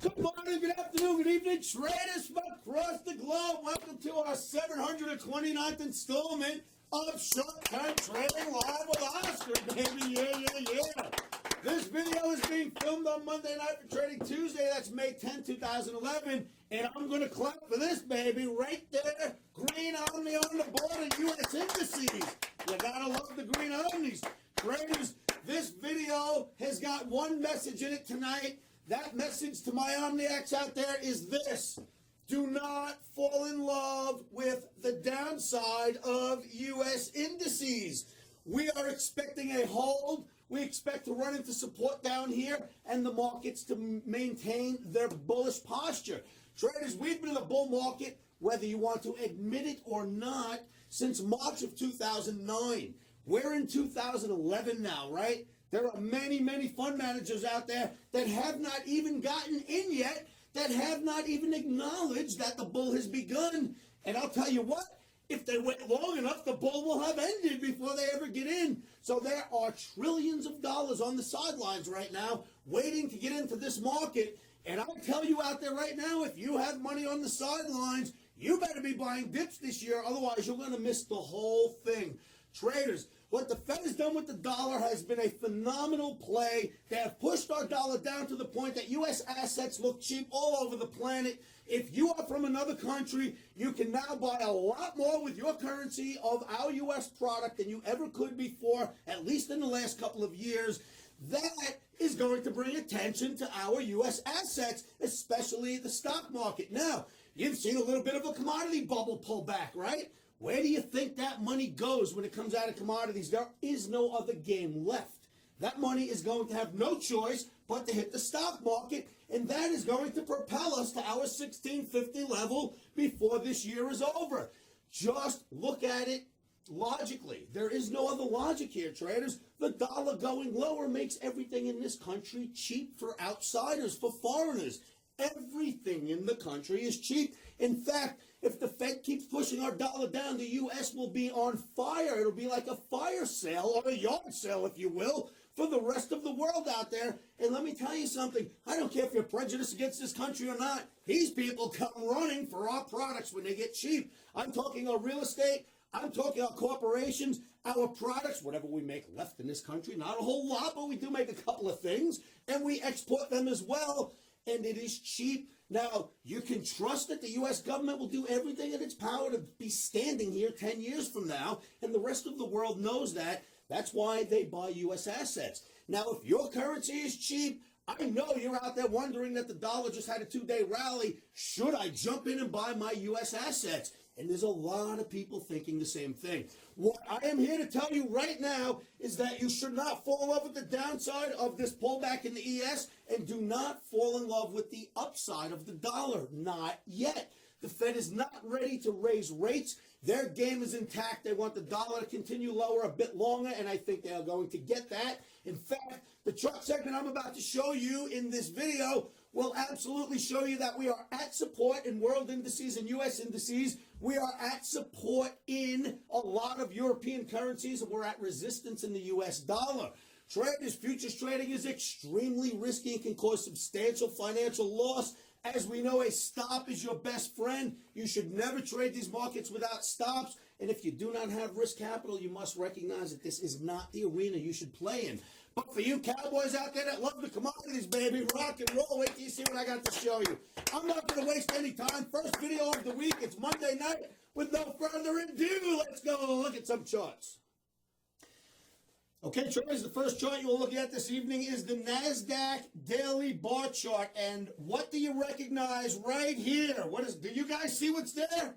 Good morning, good afternoon, good evening, traders from across the globe. Welcome to our 729th installment of Short-Term Trading Live with Oscar, baby. Yeah. This video is being filmed on Monday night for Trading Tuesday. That's May 10, 2011. And I'm going to clap for this, baby, right there. Green OMNI on the board of U.S. Indices. You got to love the green OMNIs. Traders, this video has got one message in it tonight. That message to my OMNIacs out there is this: do not fall in love with the downside of U.S. indices. We are expecting a hold. We expect to run into support down here and the markets to maintain their bullish posture. Traders, we've been in a bull market, whether you want to admit it or not, since March of 2009. We're in 2011 now, right? There are many, many fund managers out there that have not even gotten in yet, that have not even acknowledged that the bull has begun. And I'll tell you what, if they wait long enough, the bull will have ended before they ever get in. So there are trillions of dollars on the sidelines right now waiting to get into this market. And I'll tell you out there right now, if you have money on the sidelines, you better be buying dips this year. Otherwise, you're going to miss the whole thing. Traders, what the Fed has done with the dollar has been a phenomenal play. They have pushed our dollar down to the point that U.S. assets look cheap all over the planet. If you are from another country, you can now buy a lot more with your currency of our U.S. product than you ever could before, at least in the last couple of years. That is going to bring attention to our U.S. assets, especially the stock market. Now, you've seen a little bit of a commodity bubble pull back, right? Where do you think that money goes when it comes out of commodities? There is no other game left. That money is going to have no choice but to hit the stock market, and that is going to propel us to our 1650 level before this year is over. Just look at it logically. There is no other logic here, traders. The dollar going lower makes everything in this country cheap for outsiders, for foreigners. Everything in the country is cheap. In fact, if the Fed keeps pushing our dollar down, the U.S. will be on fire. It'll be like a fire sale or a yard sale, if you will, for the rest of the world out there. And let me tell you something. I don't care if you're prejudiced against this country or not. These people come running for our products when they get cheap. I'm talking our real estate. I'm talking our corporations, our products, whatever we make left in this country. Not a whole lot, but we do make a couple of things. And we export them as well. And it is cheap. Now, you can trust that the U.S. government will do everything in its power to be standing here 10 years from now, and the rest of the world knows that. That's why they buy U.S. assets. Now, if your currency is cheap, I know you're out there wondering that the dollar just had a 2-day rally. Should I jump in and buy my U.S. assets? And there's a lot of people thinking the same thing. What I am here to tell you right now is that you should not fall in love with the downside of this pullback in the ES, and do not fall in love with the upside of the dollar. Not yet. The Fed is not ready to raise rates. Their game is intact. They want the dollar to continue lower a bit longer, and I think they are going to get that. In fact, the chart segment I'm about to show you in this video will absolutely show you that we are at support in world indices and U.S. indices. We are at support in a lot of European currencies, and we're at resistance in the U.S. dollar. Traders, futures trading is extremely risky and can cause substantial financial loss. As we know, a stop is your best friend. You should never trade these markets without stops. And if you do not have risk capital, you must recognize that this is not the arena you should play in. But for you cowboys out there that love the commodities, baby, rock and roll, wait till you see what I got to show you. I'm not going to waste any time. First video of the week. It's Monday night. With no further ado, let's go look at some charts. Okay, traders, the first chart you will look at this evening is the NASDAQ daily bar chart. And what do you recognize right here? Do you guys see what's there?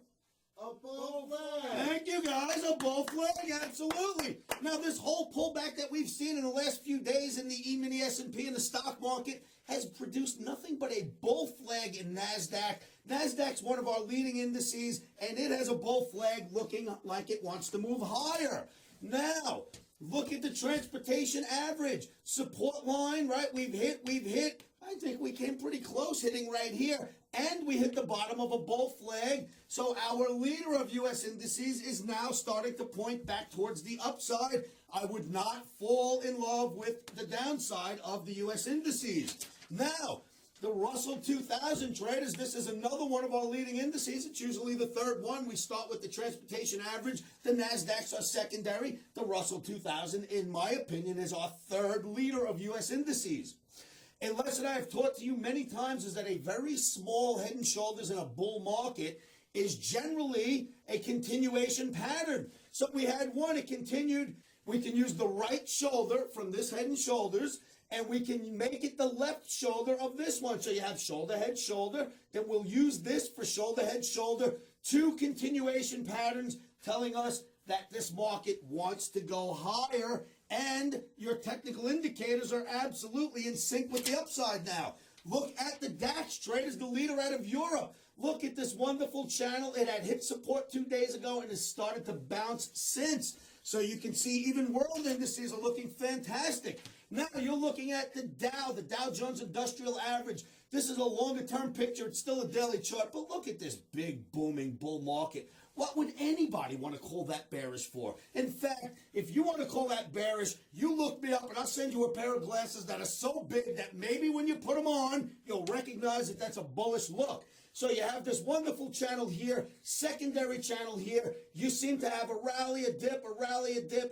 A bull flag. Thank you, guys. A bull flag, absolutely. Now, this whole pullback that we've seen in the last few days in the emini S&P and the stock market has produced nothing but a bull flag in NASDAQ. NASDAQ's one of our leading indices, and it has a bull flag looking like it wants to move higher. Now, look at the transportation average. Support line, right? We've hit. I think we came pretty close hitting right here. And we hit the bottom of a bull flag. So our leader of U.S. indices is now starting to point back towards the upside. I would not fall in love with the downside of the U.S. indices. Now, the Russell 2000 traders. This is another one of our leading indices. It's usually the third one. We start with the transportation average. The NASDAQ's our secondary. The Russell 2000, in my opinion, is our third leader of U.S. indices. A lesson I have taught to you many times is that a very small head and shoulders in a bull market is generally a continuation pattern. So we had one, it continued. We can use the right shoulder from this head and shoulders, and we can make it the left shoulder of this one. So you have shoulder, head, shoulder. Then we'll use this for shoulder, head, shoulder. Two continuation patterns telling us that this market wants to go higher, and your technical indicators are absolutely in sync with the upside now. Look at the DAX traders, the leader out of Europe. Look at this wonderful channel. It had hit support 2 days ago and has started to bounce since. So you can see even world indices are looking fantastic. Now you're looking at the Dow Jones Industrial Average. This is a longer term picture. It's still a daily chart, but look at this big booming bull market. What would anybody want to call that bearish for? In fact, if you want to call that bearish, you look me up and I'll send you a pair of glasses that are so big that maybe when you put them on, you'll recognize that that's a bullish look. So you have this wonderful channel here, secondary channel here. You seem to have a rally, a dip,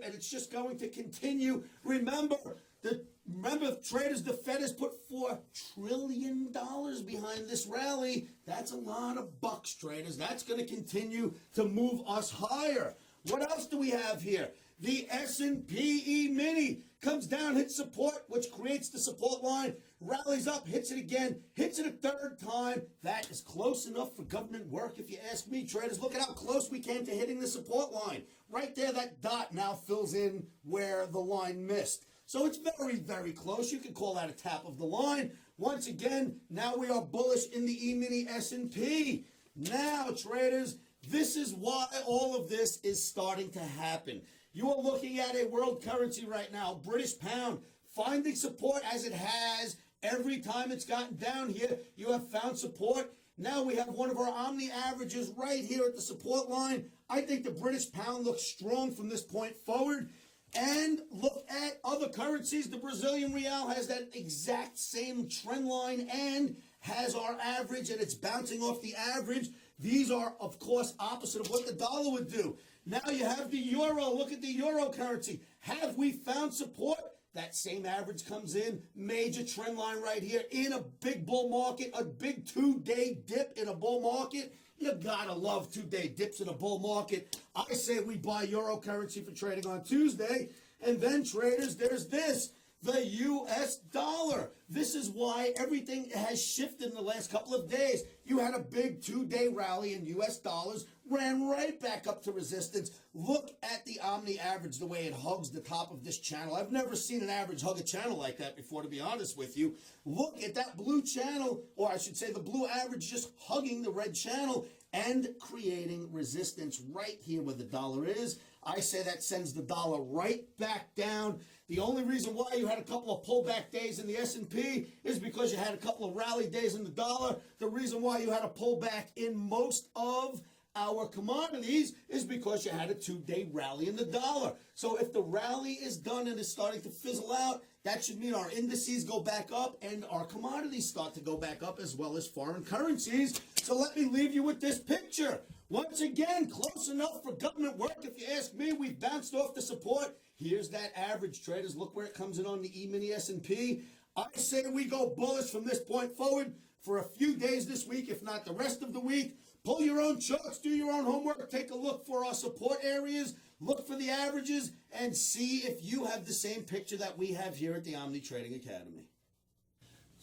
and it's just going to continue. Remember, traders, the Fed has put $4 trillion behind this rally. That's a lot of bucks, traders. That's going to continue to move us higher. What else do we have here? The S&P emini comes down, hits support, which creates the support line, rallies up, hits it again, hits it a third time. That is close enough for government work, if you ask me, traders. Look at how close we came to hitting the support line. Right there, that dot now fills in where the line missed. So it's very, very close. You could call that a tap of the line. Once again, now we are bullish in the E-mini S&P. Now, traders, this is why all of this is starting to happen. You are looking at a world currency right now, British pound, finding support as it has every time it's gotten down here. You have found support. Now we have one of our OMNI averages right here at the support line. I think the British pound looks strong from this point forward. And look at other currencies. The Brazilian real has that exact same trend line and has our average, and it's bouncing off the average. These are, of course, opposite of what the dollar would do. Now you have the euro. Look at the euro currency. Have we found support? That same average comes in, major trend line right here in a big bull market, a big 2-day dip in a bull market. You gotta love 2-day dips in a bull market. I say we buy euro currency for trading on Tuesday. And then, traders, there's this, the U.S. dollar. This is why everything has shifted in the last couple of days. You had a big 2-day rally in U.S. dollars, ran right back up to resistance. Look at the Omni average, the way it hugs the top of this channel. I've never seen an average hug a channel like that before, to be honest with you. Look at that blue channel, or I should say the blue average just hugging the red channel and creating resistance right here where the dollar is. I say that sends the dollar right back down. The only reason why you had a couple of pullback days in the S&P is because you had a couple of rally days in the dollar. The reason why you had a pullback in most of our commodities is because you had a 2-day rally in the dollar. So if the rally is done and is starting to fizzle out, that should mean our indices go back up and our commodities start to go back up, as well as foreign currencies. So let me leave you with this picture. Once again, close enough for government work. If you ask me, we've bounced off the support. Here's that average, traders. Look where it comes in on the E-mini S&P. I say we go bullish from this point forward for a few days this week, if not the rest of the week. Pull your own charts, do your own homework, take a look for our support areas, look for the averages, and see if you have the same picture that we have here at the Omni Trading Academy.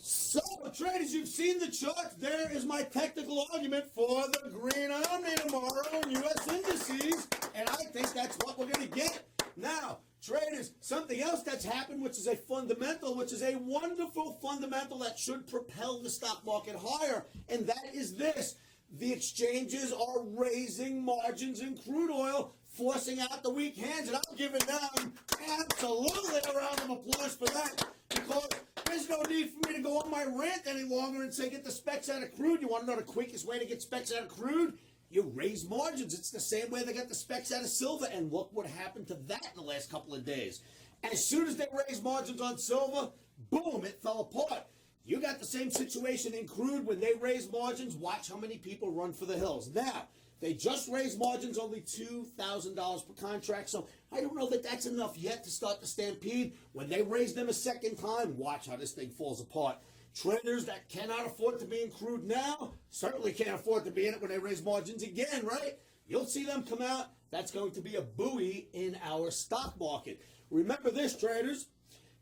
So, traders, you've seen the charts. There is my technical argument for the green Omni tomorrow in U.S. indices, and I think that's what we're going to get. Now, traders, something else that's happened, which is a fundamental, which is a wonderful fundamental that should propel the stock market higher, and that is this. The exchanges are raising margins in crude oil, forcing out the weak hands, and I'm giving them absolutely a round of applause for that, because there's no need for me to go on my rant any longer and say get the specs out of crude. You want to know the quickest way to get specs out of crude? You raise margins. It's the same way they got the specs out of silver, and look what happened to that in the last couple of days. As soon as they raised margins on silver, boom, it fell apart. You got the same situation in crude when they raise margins. Watch how many people run for the hills. Now, they just raised margins only $2,000 per contract, so I don't know that that's enough yet to start the stampede. When they raise them a second time, watch how this thing falls apart. Traders that cannot afford to be in crude now certainly can't afford to be in it when they raise margins again, right? You'll see them come out. That's going to be a buoy in our stock market. Remember this, traders.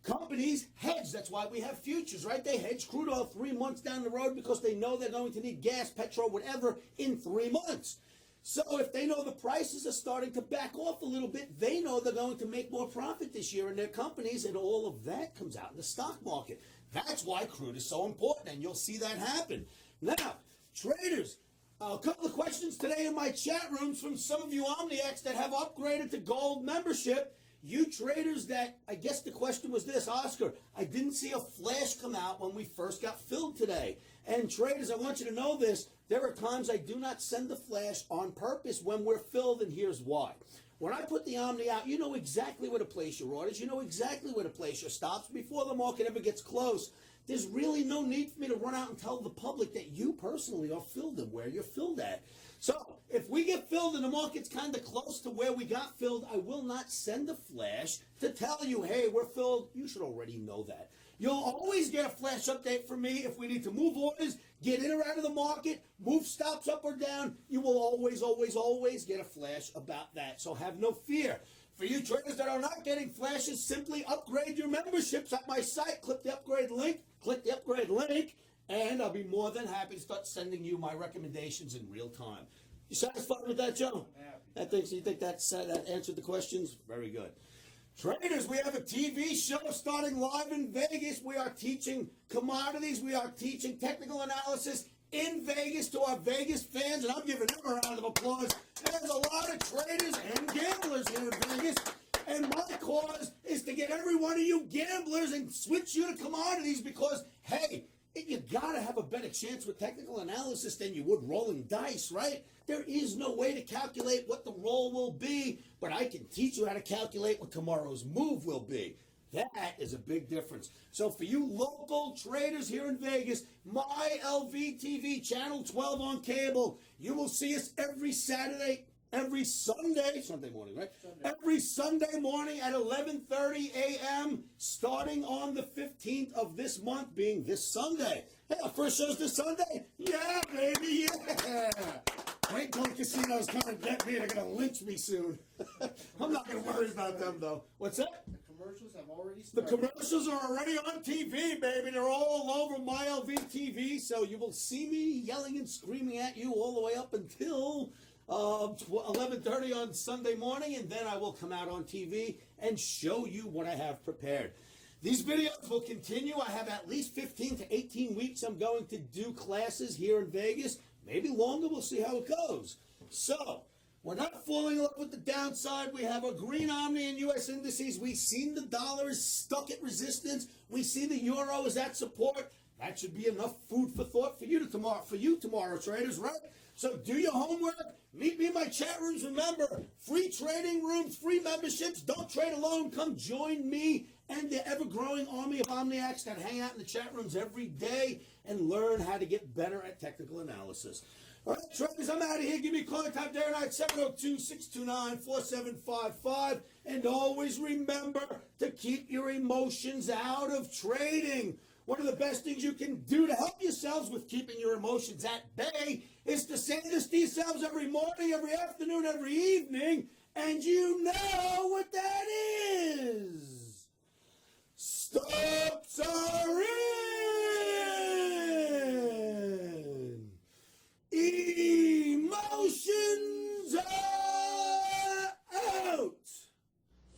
Companies hedge. That's why we have futures, right? They hedge crude oil 3 months down the road because they know they're going to need gas, petrol, whatever in 3 months. So if they know the prices are starting to back off a little bit, they know they're going to make more profit this year in their companies, and all of that comes out in the stock market. That's why crude is so important, and you'll see that happen. Now, traders, a couple of questions today in my chat rooms from some of you OMNIX that have upgraded to gold membership. You traders that, I guess the question was this, Oscar, I didn't see a flash come out when we first got filled today. And traders, I want you to know this, there are times I do not send the flash on purpose when we're filled, and here's why. When I put the OMNI out, you know exactly where to place your orders. You know exactly where to place your stops before the market ever gets close. There's really no need for me to run out and tell the public that you personally are filled and where you're filled at. So if we get filled and the market's kind of close to where we got filled, I will not send a flash to tell you, hey, we're filled. You should already know that. You'll always get a flash update from me if we need to move orders, get in or out of the market, move stops up or down. You will always, always, always get a flash about that. So have no fear. For you traders that are not getting flashes, simply upgrade your memberships at my site. Click the upgrade link, and I'll be more than happy to start sending you my recommendations in real time. You satisfied with that, Joe? I'm happy. You think that answered the questions? Very good. Traders, we have a TV show starting live in Vegas. We are teaching commodities. We are teaching technical analysis in Vegas to our Vegas fans, and I'm giving them a round of applause. There's a lot of traders and gamblers here in Vegas, and my cause is to get every one of you gamblers and switch you to commodities because, hey, you gotta have a better chance with technical analysis than you would rolling dice, right? There is no way to calculate what the roll will be, but I can teach you how to calculate what tomorrow's move will be. That is a big difference. So for you local traders here in Vegas, my LVTV channel 12 on cable, you will see us every Sunday morning, right? Every Sunday morning at 11:30 a.m. starting on the 15th of this month, being this Sunday. Hey, our first show's this Sunday? Yeah, baby, yeah. Wait till the casinos come and get me. They're going to lynch me soon. I'm not going to worry about them, though. What's that? The commercials have already The started. commercials are already on TV, baby. They're all over my LV TV, so you will see me yelling and screaming at you all the way up until 11:30 on Sunday morning, and then I will come out on TV and show you what I have prepared. These videos will continue. I have at least 15 to 18 weeks I'm going to do classes here in Vegas. Maybe longer. We'll see how it goes. So, we're not falling in love with the downside. We have a green OMNI and U.S. indices. We've seen the dollar is stuck at resistance. We see the euro is at support. That should be enough food for thought for you tomorrow, traders, right? So do your homework. Meet me in my chat rooms. Remember, free trading rooms, free memberships. Don't trade alone. Come join me and the ever-growing army of OMNIX that hang out in the chat rooms every day and learn how to get better at technical analysis. All right, traders, I'm out of here. Give me a call time day or night, 702-629-4755. And always remember to keep your emotions out of trading. One of the best things you can do to help yourselves with keeping your emotions at bay is to say this to yourselves every morning, every afternoon, every evening, and you know what that is. Stops are in. Emotions are out.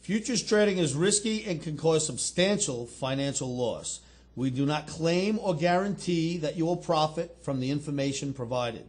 Futures trading is risky and can cause substantial financial loss. We do not claim or guarantee that you will profit from the information provided.